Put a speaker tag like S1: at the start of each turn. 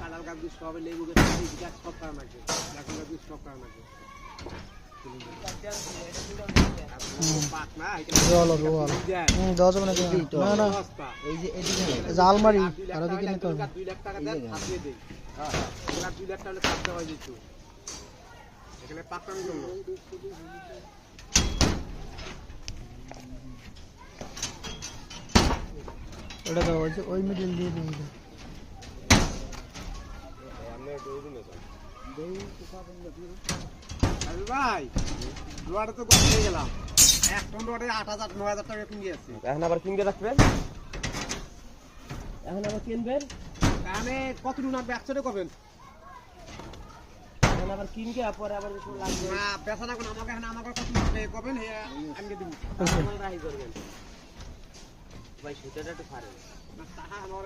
S1: কাঁঠাল গাছ সব লেবু গাছ সব কারণ আছে এখন গাছ সব কারণ আছে
S2: আলমারি আরো দিকে নিতে হবে
S1: 2 লাখ টাকা দেন ফাটিয়ে দেই হ্যাঁ 2 লাখ টাকা হলে কাটতে হয় দিত এখানে পাকানোর জন্য
S2: এটা তো ওই মিডল দিয়ে দিই
S1: আমরা দৌড়ি না দেই তো পাবেন না আরে ভাই রোয়াটা তো গড়ে গেলাম এক টন রোয়াটে 8000 9000 টাকা কিনে আছে
S3: এখন আবার কিনবে রাখবেন এখন আবার কিনবেন
S1: কানে কত টাকা ব্যবসাটা করবেন
S3: এখন আবার কিনকে পরে আবার কিছু লাগবে
S1: না ব্যবসা না কোন আমাকে কত লাগবে করবেন হে আমি দেব
S3: রাহি করবেন ভাই সেটা একটু পারেন
S1: না টাকা আমার